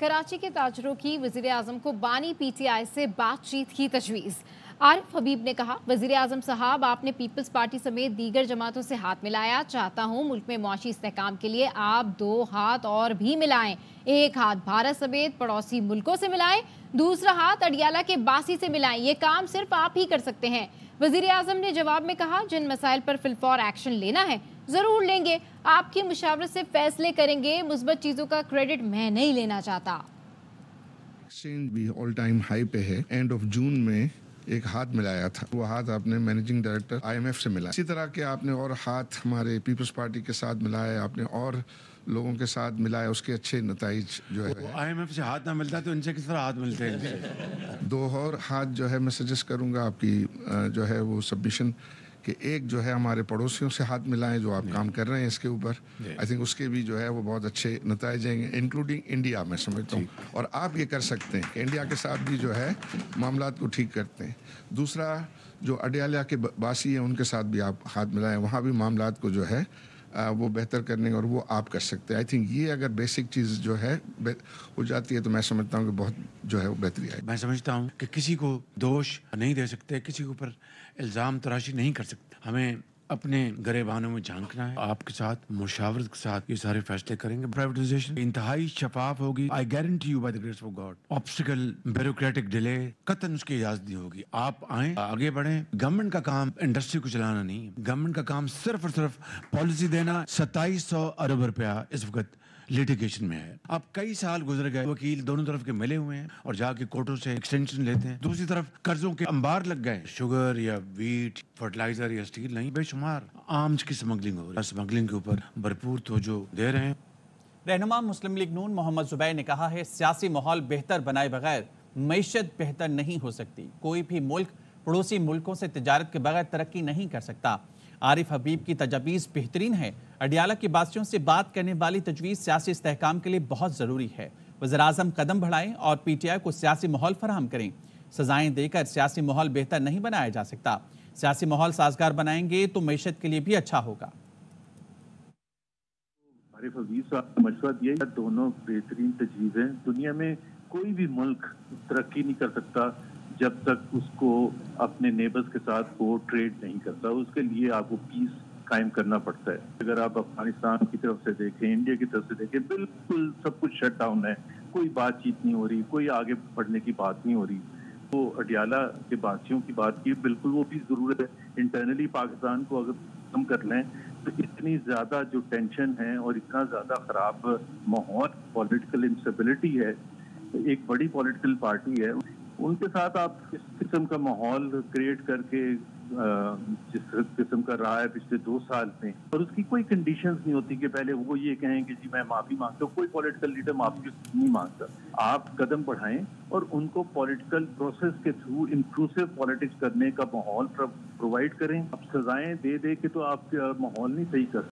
कराची के ताजरों की वज़ीर आज़म को बानी पीटीआई से बातचीत की तजवीज़। आरिफ हबीब ने कहा, वज़ीर आज़म साहब, आपने पीपल्स पार्टी समेत दीगर जमातों से हाथ मिलाया। चाहता हूँ मुल्क में मुआशी इस्तेहकाम के लिए आप 2 हाथ और भी मिलाएं। एक हाथ भारत समेत पड़ोसी मुल्कों से मिलाएं, दूसरा हाथ अडियाला के बासी से मिलाएं। ये काम सिर्फ आप ही कर सकते हैं। वज़ीर आज़म ने जवाब में कहा, जिन मसाइल पर फिलफौर एक्शन लेना है ज़रूर लेंगे, आपकी मुशावरत से फैसले करेंगे। मुस्बत चीज़ों का क्रेडिट मैं नहीं लेना चाहता। एक्सचेंज भी ऑल टाइम हाई पे है। एंड ऑफ जून में एक हाथ मिलाया था, वो हाथ आपने मैनेजिंग डायरेक्टर IMF से मिला। इसी तरह के आपने और हाथ हमारे पीपल्स पार्टी के साथ मिलाए, आपने और लोगों के साथ मिलाया, उसके अच्छे नताइज जो है। IMF से हाथ ना मिलता तो इनसे किस तरह हाथ मिलते हैं? 2 और हाथ जो है मैं सजेस्ट करूंगा आपकी जो है वो सबमिशन कि एक जो है हमारे पड़ोसियों से हाथ मिलाएं जो आप काम कर रहे हैं इसके ऊपर। आई थिंक उसके भी जो है वो बहुत अच्छे नताइज आएंगे, इंक्लूडिंग इंडिया मैं समझता हूँ। और आप ये कर सकते हैं कि इंडिया के साथ भी जो है मामलात को ठीक करते हैं। दूसरा, जो अडियाला के बासी हैं उनके साथ भी आप हाथ मिलाएं, वहाँ भी मामलात को जो है वो बेहतर करने और वो आप कर सकते हैं। आई थिंक ये अगर बेसिक चीज़ जो है हो जाती है तो मैं समझता हूँ कि बहुत जो है वो बेहतरी आएगी। मैं समझता हूँ कि किसी को दोष नहीं दे सकते, किसी के ऊपर इल्ज़ाम तराशी नहीं कर सकते। हमें अपने गरेबानों में झांकना है, आपके साथ मुशावरत के साथ ये सारे फैसले करेंगे। प्राइवेटाइजेशन इंतहाई शफाफ होगी। I guarantee you by the grace of God. Obstacle, bureaucratic delay कतन उसकी इजाजत नहीं होगी। आप आए, आगे बढ़ें। गवर्नमेंट का काम इंडस्ट्री को चलाना नहीं है, गवर्नमेंट का काम सिर्फ और सिर्फ पॉलिसी देना। 2700 अरब रुपया इस वक्त लिटिगेशन में है। अब कई साल गुजर गए, वकील दोनों तरफ के मिले हुए हैं और जाके कोर्टों से एक्सटेंशन लेते हैं। दूसरी तरफ कर्जों के अंबार लग गए। शुगर या वीट, फर्टिलाइजर या स्टील नहीं, बेशुमार आर्म्स की स्मगलिंग हो रही है। स्मगलिंग के ऊपर भरपूर तवज्जो दे रहे हैं। रहनुमा मुस्लिम लीग नून मोहम्मद जुबैर ने कहा है, सियासी माहौल बेहतर बनाए बगैर मईशत बेहतर नहीं हो सकती। कोई भी मुल्क पड़ोसी मुल्कों से तिजारत के बगैर तरक्की नहीं कर सकता। आरिफ हबीब की तजवीज़ बेहतरीन है। अडियाला के बासियों से बात करने वाली तजवीज़ सियासी इस्तेहकाम के लिए बहुत ज़रूरी है। वज़ीर आज़म कदम बढ़ाएं और PTI को सियासी माहौल फराहम करें। सजाएं देकर सियासी माहौल बेहतर नहीं बनाया जा सकता। सियासी माहौल साजगार बनाएंगे तो मईशत के लिए भी अच्छा होगा। आरिफ हबीब साहब का मशवरा दिया, दोनों बेहतरीन तजवीज़ें। दुनिया में कोई भी मुल्क तरक्की नहीं कर सकता जब तक उसको अपने नेबर्स के साथ वो ट्रेड नहीं करता। उसके लिए आपको पीस कायम करना पड़ता है। अगर आप अफगानिस्तान की तरफ से देखें, इंडिया की तरफ से देखें, बिल्कुल सब कुछ शट डाउन है। कोई बातचीत नहीं हो रही, कोई आगे बढ़ने की बात नहीं हो रही। तो अडियाला के बासियों की बात की, बिल्कुल वो भी ज़रूरत है। इंटरनली पाकिस्तान को अगर कम कर लें तो इतनी ज़्यादा जो टेंशन है और इतना ज़्यादा ख़राब माहौल, पॉलिटिकल इंस्टेबिलिटी है, एक बड़ी पॉलिटिकल पार्टी है, उनके साथ आप इस किस्म का माहौल क्रिएट करके जिस किस्म का रहा है पिछले 2 साल में, और उसकी कोई कंडीशंस नहीं होती कि पहले वो ये कहें कि जी मैं माफ़ी मांगता हूँ। कोई पॉलिटिकल लीडर माफ़ी नहीं मांगता। आप कदम बढ़ाएं और उनको पॉलिटिकल प्रोसेस के थ्रू इंक्लूसिव पॉलिटिक्स करने का माहौल प्रोवाइड करें। आप सजाएं दे दे के तो आप माहौल नहीं सही कर